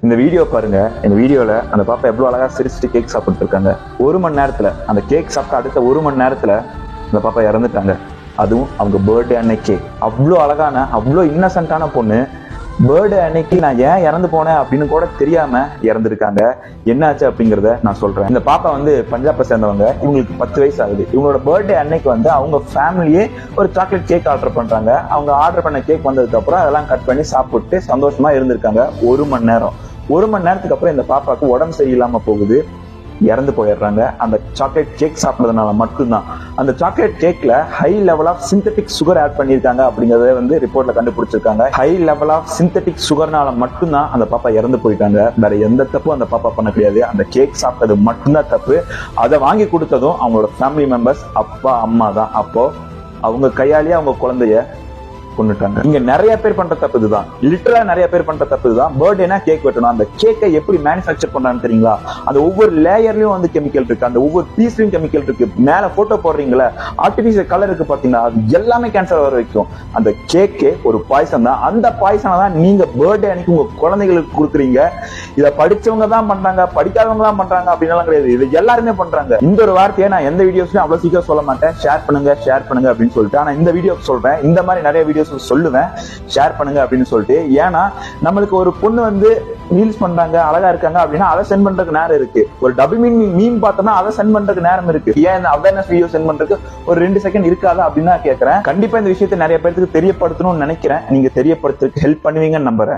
இந்த வீடியோ பாருங்க. இந்த வீடியோல அந்த பாப்பா எவ்வளவு அழகா சிரிச்சுட்டு கேக் சாப்பிட்டு இருக்காங்க. 1 மணி நேரத்துல அந்த கேக் சாப்பிட்ட அடுத்த 1 மணி நேரத்துல அந்த பாப்பா இறந்துட்டாங்க. அதுவும் அவங்க பர்த்டே அன்னைக்கு. அவ்வளோ அழகான அவ்வளோ இன்னசென்ட்டான பொண்ணு பர்த்டே அன்னைக்கு நான் ஏன் இறந்து போனேன் அப்படின்னு கூட தெரியாம இறந்துருக்காங்க. என்னாச்சு அப்படிங்கறத நான் சொல்றேன். இந்த பாப்பா வந்து பஞ்சாபை சேர்ந்தவங்க. இவங்களுக்கு 10 வயசு ஆகுது. இவங்களோட பர்த்டே அன்னைக்கு வந்து அவங்க ஃபேமிலியே ஒரு சாக்லேட் கேக் ஆர்டர் பண்றாங்க. அவங்க ஆர்டர் பண்ண கேக் வந்ததுக்கு அப்புறம் அதெல்லாம் கட் பண்ணி சாப்பிட்டு சந்தோஷமா இருந்திருக்காங்க 1 மணி நேரம். 1 மணி நேரத்துக்கு அப்புறம் இந்த பாப்பாவுக்கு உடம்பு சரியில்லாம போகுது, இறந்து போயிடுறாங்க. அந்த சாக்லேட் கேக் சாப்பிட்டதுனால மட்டும்தான். அந்த சாக்லேட் கேக்ல high level of synthetic sugar add பண்ணிருக்காங்க அப்படிங்கறத வந்து ரிப்போர்ட்ல கண்டுபிடிச்சிருக்காங்க. ஹை லெவல் ஆஃப் சிந்தட்டிக் சுகர்னால மட்டும்தான் அந்த பாப்பா இறந்து போயிட்டாங்க. வேற எந்த தப்பும் அந்த பாப்பா பண்ண கிடையாது. அந்த கேக் சாப்பிட்டது மட்டும்தான் தப்பு. அதை வாங்கி கொடுத்ததும் அவங்களோட ஃபேமிலி மெம்பர்ஸ், அப்பா அம்மா தான். அப்போ அவங்க கையாலேயே அவங்க குழந்தைய கொண்டுட்டாங்க. இங்க நிறைய பேர் பண்ற தப்பு இதுதான். லிட்டரலா நிறைய பேர் பண்ற தப்பு இதுதான். பர்த்டேனா கேக் வெட்டணும். அந்த கேக்கை எப்படி மேனுஃபேக்சர் பண்றான்னு தெரியுங்களா? அந்த ஒவ்வொரு லேயர்லயும் வந்து கெமிக்கல் இருக்கு, அந்த ஒவ்வொரு பீஸ்லயும் கெமிக்கல் இருக்கு. மேல போட்டோ போடுறீங்களா, ஆர்டிபிஷியல் கலர் இருக்கு பாத்தீங்களா, அது எல்லாமே கேன்சர் வர வைக்கும். அந்த கேக்கே ஒரு பாய்சன் தான். அந்த பாய்சனை தான் நீங்க பர்த்டே அன்னைக்கு உங்க குழந்தைகளுக்கு கொடுக்குறீங்க. இதை படிச்சவங்க தான் பண்றாங்க, படிக்காதவங்க தான் பண்றாங்க அப்படின்னு கிடையாது. இது எல்லாருமே பண்றாங்க. இந்த ஒரு வார்த்தையை நான் எந்த வீடியோஸ்லயும் அவ்வளவு சீக்கிரம் சொல்ல மாட்டேன். ஷேர் பண்ணுங்க அப்படின்னு சொல்லிட்டு. ஆனா இந்த வீடியோ சொல்றேன். இந்த மாதிரி நிறைய வீடியோஸ் சொல்லுவேன், ஷேர் பண்ணுங்க அப்படின்னு சொல்லிட்டு. ஏன்னா நம்மளுக்கு ஒரு பொண்ணு வந்து ரீல்ஸ் பண்றாங்க, அழகா இருக்காங்க அப்படின்னா அதை சென்ட் பண்றதுக்கு நேரம் இருக்கு. ஒரு டபுள் மீன் பார்த்தோம்னா அதை சென்ட் பண்றதுக்கு நேரம் இருக்கு. ஏன் அவேர்னஸ் வீடியோ சென்ட் பண்றதுக்கு ஒரு 2 செகண்ட் இருக்காதா அப்படின்னு நான் கேட்கறேன். கண்டிப்பா இந்த விஷயத்தை நிறைய பேருக்கு தெரியப்படுத்தணும்னு நினைக்கிறேன். நீங்க தெரியப்படுத்துறதுக்கு ஹெல்ப் பண்ணுவீங்கன்னு நம்புறேன்.